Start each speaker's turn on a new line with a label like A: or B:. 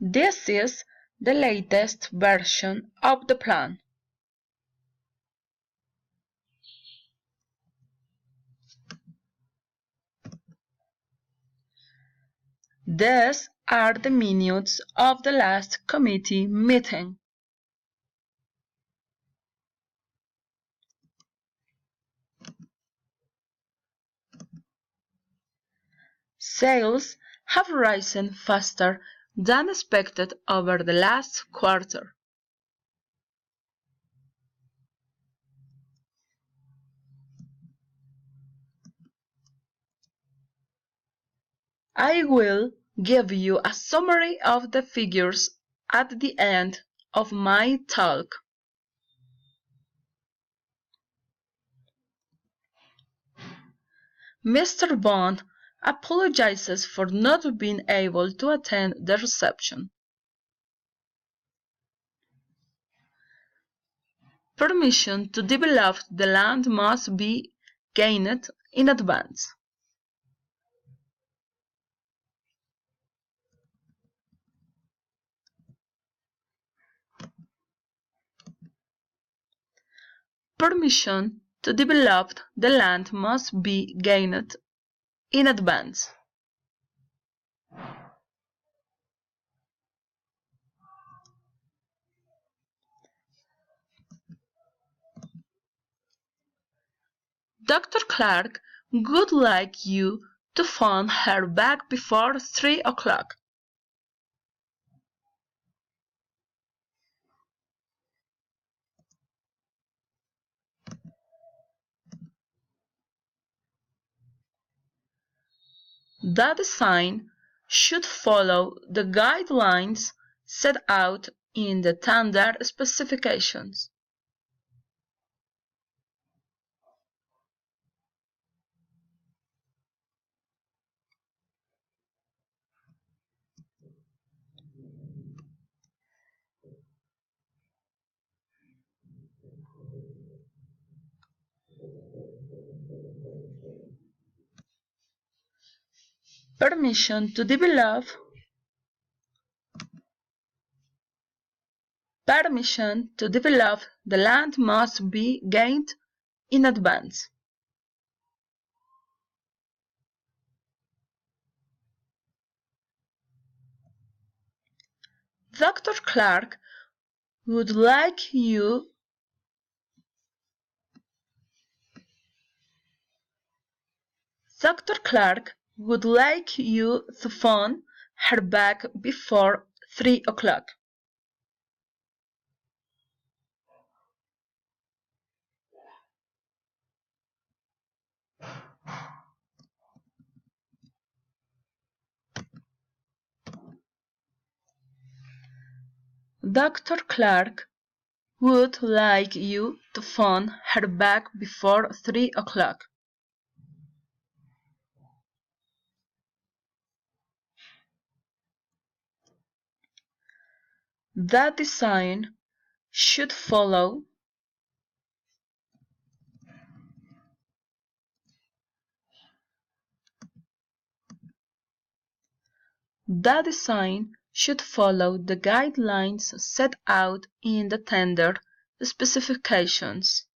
A: This is the latest version of the plan. These are the minutes of the last committee meeting. Sales have risen faster than expected over the last quarter. I will give you a summary of the figures at the end of my talk. Mr. Bond apologizes for not being able to attend the reception. Permission to develop the land must be gained in advance. Permission to develop the land must be gained in advance. Dr. Clark would like you to phone her back before 3 o'clock. The design should follow the guidelines set out in the tender specifications. Permission to develop the land must be gained in advance. Dr. Clark would like you to phone her back before 3 o'clock. Dr. Clark would like you to phone her back before 3 o'clock. The design should follow the guidelines set out in the tender specifications.